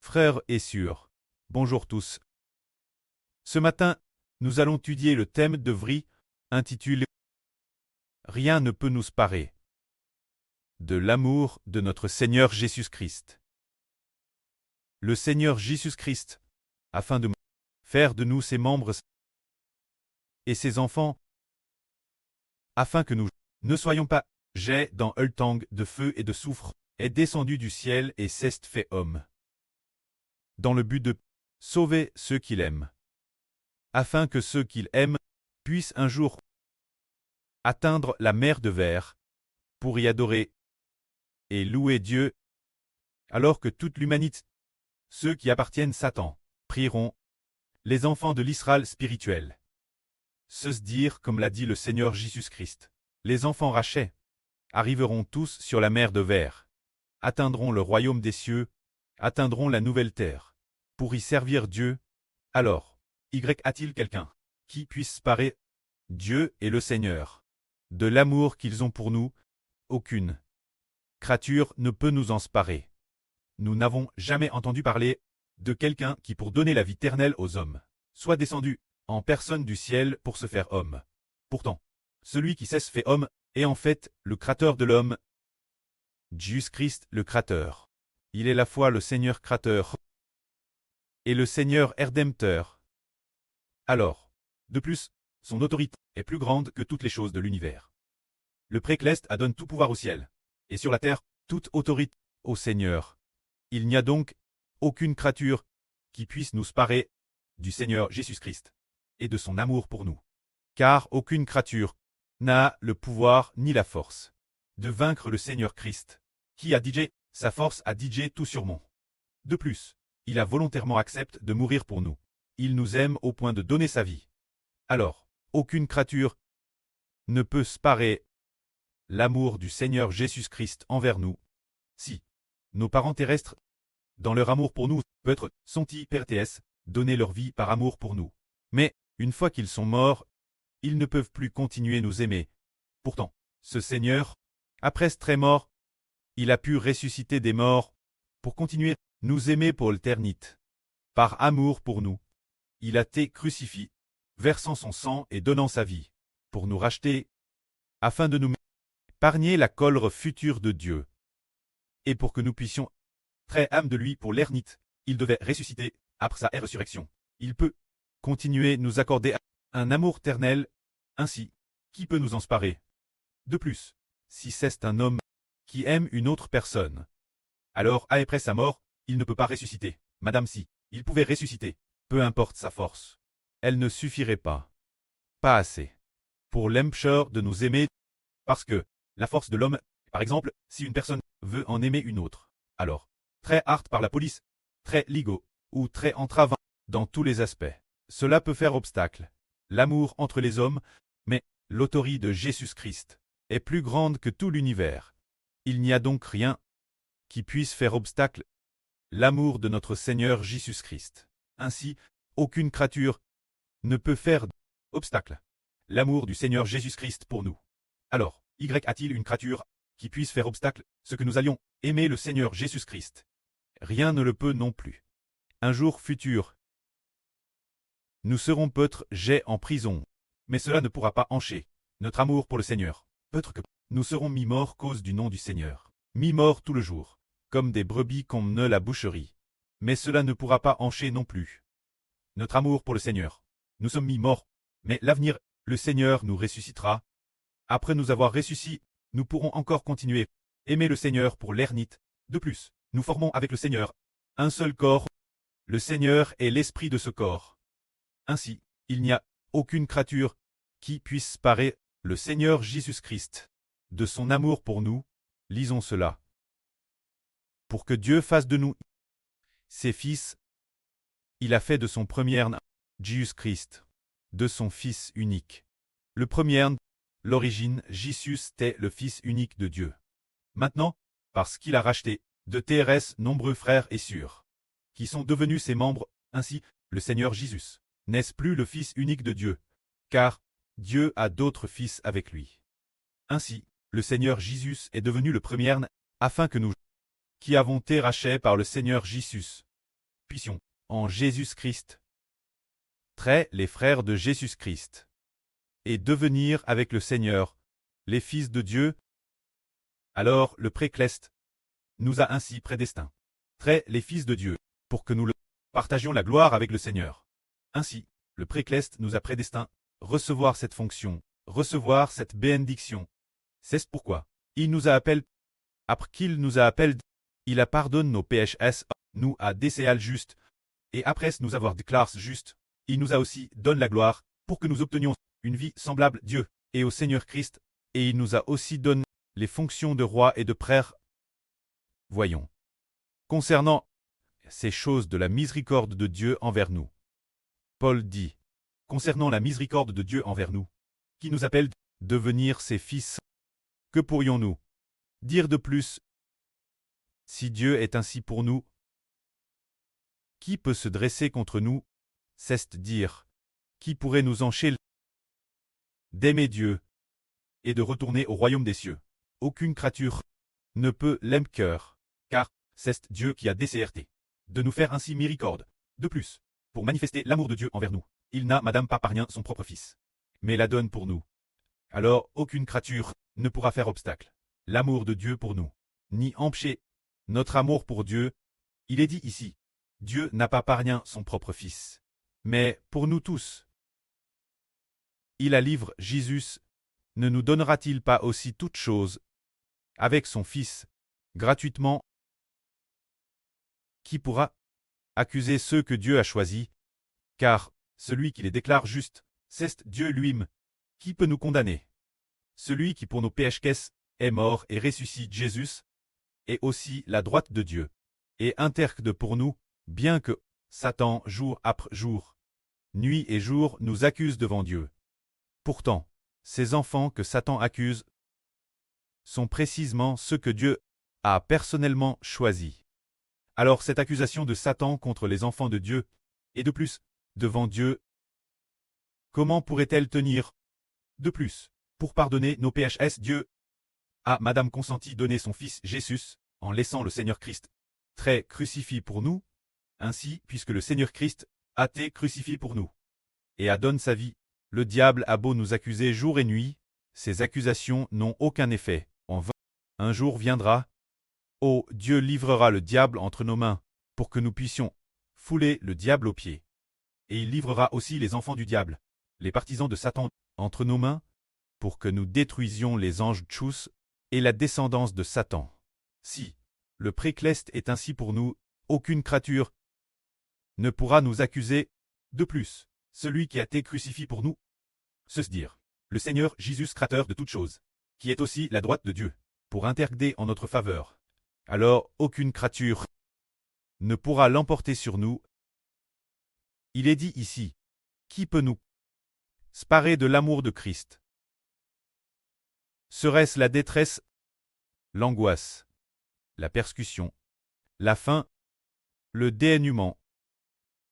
Frères et sœurs, bonjour tous. Ce matin, nous allons étudier le thème de Vry, intitulé « Rien ne peut nous séparer de l'amour de notre Seigneur Jésus-Christ ». Le Seigneur Jésus-Christ, afin de faire de nous ses membres et ses enfants, afin que nous ne soyons pas jets dans un tang de feu et de soufre, est descendu du ciel et s'est fait homme, dans le but de sauver ceux qu'il aime, afin que ceux qu'il aime puissent un jour atteindre la mer de verre, pour y adorer et louer Dieu, alors que toute l'humanité, ceux qui appartiennent à Satan, prieront, les enfants de l'Israël spirituel. Se dire, comme l'a dit le Seigneur Jésus-Christ, les enfants rachés arriveront tous sur la mer de verre, atteindront le royaume des cieux, atteindront la nouvelle terre, pour y servir Dieu. Alors, a-t-il quelqu'un qui puisse séparer Dieu et le Seigneur de l'amour qu'ils ont pour nous? Aucune créature ne peut nous en séparer. Nous n'avons jamais entendu parler de quelqu'un qui, pour donner la vie éternelle aux hommes, soit descendu en personne du ciel pour se faire homme. Pourtant, celui qui s'est fait homme est en fait le Créateur de l'homme, Jésus-Christ le Créateur. Il est la fois le Seigneur Créateur et le Seigneur Rédempteur. Alors, de plus, son autorité est plus grande que toutes les choses de l'univers. Le Précleste a donné tout pouvoir au ciel, et sur la terre, toute autorité au Seigneur. Il n'y a donc aucune créature qui puisse nous séparer du Seigneur Jésus-Christ et de son amour pour nous. Car aucune créature n'a le pouvoir ni la force de vaincre le Seigneur Christ, qui a dit sa force a dit tout sur mon. De plus, il a volontairement accepté de mourir pour nous. Il nous aime au point de donner sa vie. Alors, aucune créature ne peut séparer l'amour du Seigneur Jésus-Christ envers nous. Si nos parents terrestres, dans leur amour pour nous, peut-être sont-ils pertes, donner leur vie par amour pour nous. Mais, une fois qu'ils sont morts, ils ne peuvent plus continuer nous aimer. Pourtant, ce Seigneur, après être mort, il a pu ressusciter des morts pour continuer nous aimer pour l'éternité. Par amour pour nous, il a été crucifié, versant son sang et donnant sa vie, pour nous racheter, afin de nous épargner la colère future de Dieu. Et pour que nous puissions très âme de lui pour l'éternité, il devait ressusciter après sa résurrection. Il peut continuer nous accorder un amour éternel. Ainsi, qui peut nous en séparer? De plus, si c'est un homme qui aime une autre personne, alors après sa mort, il ne peut pas ressusciter. Madame, si il pouvait ressusciter, peu importe sa force, elle ne suffirait pas. Pas assez. Pour l'empêcher de nous aimer, parce que la force de l'homme, par exemple, si une personne veut en aimer une autre, alors, très hard par la police, très légaux, ou très entravant dans tous les aspects, cela peut faire obstacle. L'amour entre les hommes, mais l'autorité de Jésus-Christ est plus grande que tout l'univers. Il n'y a donc rien qui puisse faire obstacle l'amour de notre Seigneur Jésus-Christ. Ainsi, aucune créature ne peut faire obstacle l'amour du Seigneur Jésus-Christ pour nous. Alors, a-t-il une créature qui puisse faire obstacle ce que nous allions aimer le Seigneur Jésus-Christ? Rien ne le peut non plus. Un jour futur, nous serons peut-être jets en prison, mais cela ne pourra pas encher notre amour pour le Seigneur. Peut-être que nous serons mi-morts cause du nom du Seigneur, mi-morts tout le jour, comme des brebis qu'on ne la boucherie. Mais cela ne pourra pas encher non plus notre amour pour le Seigneur. Nous sommes mi-morts, mais l'avenir, le Seigneur nous ressuscitera. Après nous avoir ressuscités, nous pourrons encore continuer, aimer le Seigneur pour l'éternité. De plus, nous formons avec le Seigneur un seul corps. Le Seigneur est l'esprit de ce corps. Ainsi, il n'y a aucune créature qui puisse séparer le Seigneur Jésus-Christ de son amour pour nous. Lisons cela. Pour que Dieu fasse de nous ses fils, il a fait de son premier-né, Jésus-Christ, de son Fils unique. Le premier-né, l'origine, Jésus était le Fils unique de Dieu. Maintenant, parce qu'il a racheté de TRS nombreux frères et sœurs, qui sont devenus ses membres, ainsi, le Seigneur Jésus n'est plus le Fils unique de Dieu, car Dieu a d'autres fils avec lui. Ainsi, le Seigneur Jésus est devenu le premier-né, afin que nous, qui avons été rachetés par le Seigneur Jésus, puissions, en Jésus-Christ, les frères de Jésus-Christ, et devenir avec le Seigneur, les fils de Dieu. Alors le précleste nous a ainsi prédestinés, les fils de Dieu, pour que nous partagions la gloire avec le Seigneur. Ainsi, le précleste nous a prédestinés recevoir cette fonction, recevoir cette bénédiction. C'est pourquoi il nous a appelés. Après qu'il nous a appelés, il a pardonné nos péchés, nous a déclarés justes, et après nous avoir déclarés justes, il nous a aussi donné la gloire, pour que nous obtenions une vie semblable à Dieu et au Seigneur Christ, et il nous a aussi donné les fonctions de roi et de prêtre. Voyons. Concernant ces choses de la miséricorde de Dieu envers nous. Paul dit, concernant la miséricorde de Dieu envers nous, qui nous appelle devenir ses fils, que pourrions-nous dire de plus? Si Dieu est ainsi pour nous, qui peut se dresser contre nous? C'est dire, qui pourrait nous empêcher d'aimer Dieu et de retourner au royaume des cieux? Aucune créature ne peut l'aimer cœur, car c'est Dieu qui a décerté de nous faire ainsi miséricorde. De plus, pour manifester l'amour de Dieu envers nous, il n'a madame pas par rien son propre fils, mais la donne pour nous. Alors aucune créature ne pourra faire obstacle. L'amour de Dieu pour nous, ni empêcher notre amour pour Dieu. Il est dit ici, Dieu n'a pas par rien son propre fils, mais pour nous tous. Il a livré Jésus, ne nous donnera-t-il pas aussi toutes choses, avec son Fils, gratuitement? Qui pourra accuser ceux que Dieu a choisis? Car celui qui les déclare justes, c'est Dieu lui-même. Qui peut nous condamner? Celui qui pour nos péchés est mort et ressuscite Jésus, est aussi la droite de Dieu, et intercède pour nous, bien que Satan jour après jour, nuit et jour nous accuse devant Dieu. Pourtant, ces enfants que Satan accuse sont précisément ceux que Dieu a personnellement choisis. Alors cette accusation de Satan contre les enfants de Dieu, et de plus, devant Dieu, comment pourrait-elle tenir? De plus, pour pardonner nos péchés, Dieu a madame consenti donner son Fils Jésus, en laissant le Seigneur Christ crucifié pour nous, ainsi puisque le Seigneur Christ a été crucifié pour nous, et a donné sa vie. Le diable a beau nous accuser jour et nuit, ces accusations n'ont aucun effet. En vain, un jour viendra, oh, Dieu livrera le diable entre nos mains, pour que nous puissions fouler le diable aux pieds. Et il livrera aussi les enfants du diable, les partisans de Satan, entre nos mains, pour que nous détruisions les anges tchous et la descendance de Satan. Si le précleste est ainsi pour nous, aucune créature ne pourra nous accuser. De plus, celui qui a été crucifié pour nous, se dire, le Seigneur Jésus créateur de toutes choses, qui est aussi la droite de Dieu, pour intercéder en notre faveur. Alors aucune créature ne pourra l'emporter sur nous. Il est dit ici, qui peut nous séparer de l'amour de Christ? Serait-ce la détresse, l'angoisse, la persécution, la faim, le dénuement?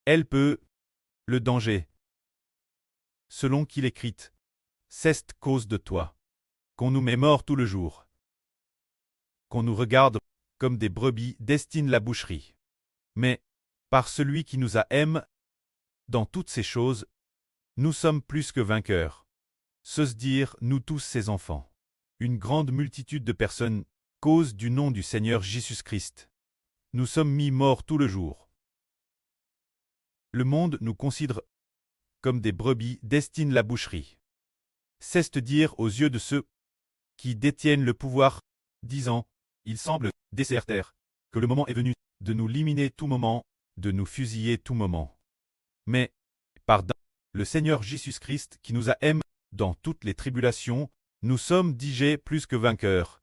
Elle peut, le danger. Selon qu'il écrit, c'est cause de toi, qu'on nous met morts tout le jour, qu'on nous regarde comme des brebis destinent la boucherie. Mais, par celui qui nous a aimés, dans toutes ces choses, nous sommes plus que vainqueurs. Se dire, nous tous ses enfants. Une grande multitude de personnes, cause du nom du Seigneur Jésus-Christ. Nous sommes mis morts tout le jour. Le monde nous considère comme des brebis destinent la boucherie. C'est-à-dire aux yeux de ceux qui détiennent le pouvoir, disant, il semble, désertaire, que le moment est venu de nous éliminer tout moment, de nous fusiller tout moment. Mais, par le Seigneur Jésus-Christ qui nous a aimés dans toutes les tribulations, nous sommes digés plus que vainqueurs.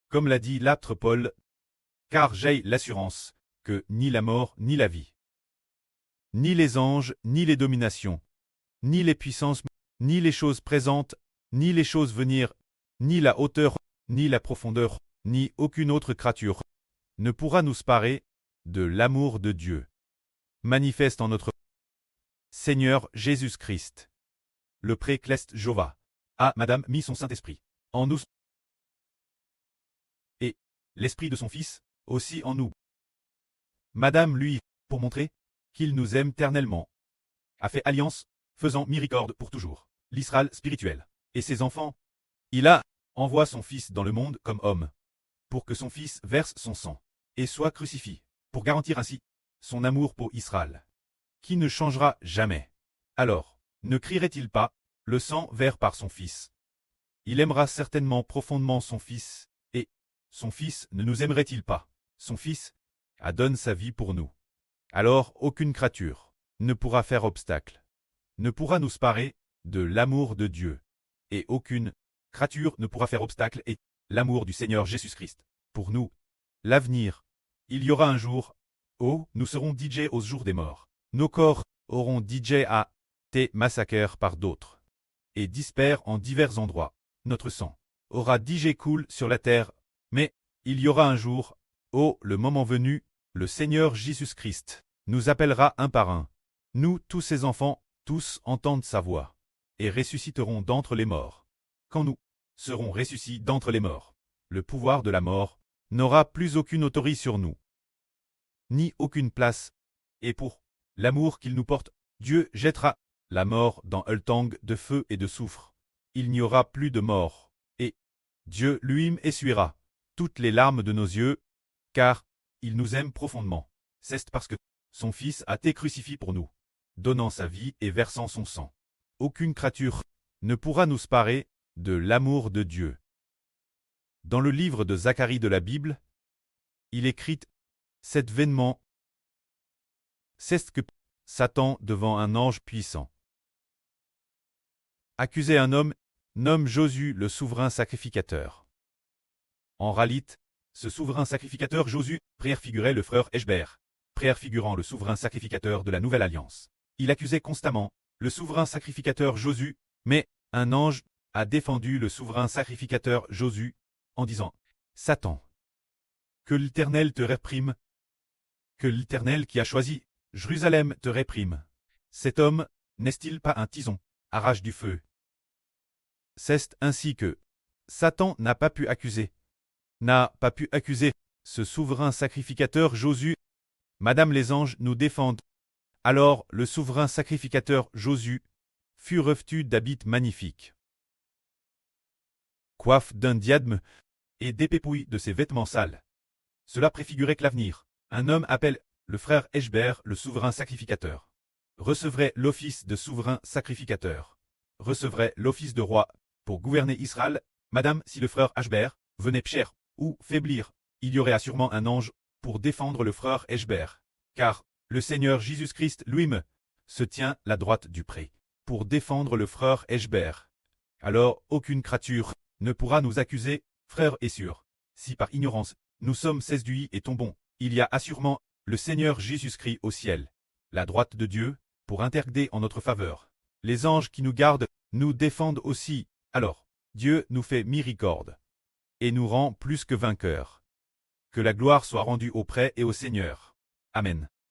Comme l'a dit l'apôtre Paul, car j'ai l'assurance que ni la mort ni la vie, ni les anges, ni les dominations, ni les puissances, ni les choses présentes, ni les choses venir, ni la hauteur, ni la profondeur, ni aucune autre créature, ne pourra nous séparer de l'amour de Dieu, manifeste en notre Seigneur Jésus-Christ. Le précleste Jéhovah a, madame, mis son Saint-Esprit en nous, et l'Esprit de son Fils aussi en nous. Madame lui, pour montrer qu'il nous aime ternellement, a fait alliance, faisant miséricorde pour toujours, l'Israël spirituel, et ses enfants. Il a envoie son Fils dans le monde comme homme, pour que son Fils verse son sang, et soit crucifié, pour garantir ainsi son amour pour Israël, qui ne changera jamais. Alors, ne crierait-il pas, le sang vert par son Fils? Il aimera certainement profondément son Fils, et son Fils ne nous aimerait-il pas? Son Fils a donné sa vie pour nous. Alors aucune créature ne pourra faire obstacle, ne pourra nous séparer de l'amour de Dieu, et aucune créature ne pourra faire obstacle et l'amour du Seigneur Jésus-Christ. Pour nous, l'avenir, il y aura un jour, oh, nous serons DJ au jour des morts. Nos corps auront DJ à été massacrés par d'autres, et dispersés en divers endroits. Notre sang aura DJ coule sur la terre, mais il y aura un jour, oh, le moment venu, le Seigneur Jésus-Christ nous appellera un par un. Nous, tous ses enfants, tous entendent sa voix, et ressusciteront d'entre les morts. Quand nous serons ressuscités d'entre les morts, le pouvoir de la mort n'aura plus aucune autorité sur nous, ni aucune place, et pour l'amour qu'il nous porte, Dieu jettera la mort dans un tang de feu et de soufre. Il n'y aura plus de mort, et Dieu lui-même essuiera toutes les larmes de nos yeux, car il nous aime profondément. C'est parce que son Fils a été crucifié pour nous, donnant sa vie et versant son sang. Aucune créature ne pourra nous séparer de l'amour de Dieu. Dans le livre de Zacharie de la Bible, il écrit cet événement, c'est que Satan devant un ange puissant accusait un homme, nomme Josué le souverain sacrificateur. En réalité, ce souverain sacrificateur Josué préfigurait le frère Eshber, préfigurant le souverain sacrificateur de la Nouvelle Alliance. Il accusait constamment le souverain sacrificateur Josué, mais un ange a défendu le souverain sacrificateur Josué en disant « Satan, que l'Éternel te réprime, que l'Éternel qui a choisi Jérusalem te réprime. Cet homme n'est-il pas un tison, à rage du feu ?» C'est ainsi que Satan n'a pas pu accuser ce souverain sacrificateur Josué. Madame les anges nous défendent. Alors le souverain sacrificateur Josué fut revêtu d'habits magnifiques, coiffe d'un diadème et dépépouille de ses vêtements sales. Cela préfigurait que l'avenir, un homme appelle le frère Eshber le souverain sacrificateur, recevrait l'office de souverain sacrificateur, recevrait l'office de roi pour gouverner Israël. Madame, si le frère Eshber venait pécher ou faiblir, il y aurait assurément un ange pour défendre le frère Eshber, car le Seigneur Jésus-Christ lui-même se tient la droite du pré pour défendre le frère Eshber. Alors aucune créature ne pourra nous accuser, frère et sœurs. Si par ignorance nous sommes séduits et tombons, il y a assurément le Seigneur Jésus-Christ au ciel, la droite de Dieu, pour intercéder en notre faveur. Les anges qui nous gardent nous défendent aussi. Alors Dieu nous fait miséricorde et nous rend plus que vainqueurs. Que la gloire soit rendue au prêtre et au Seigneur. Amen.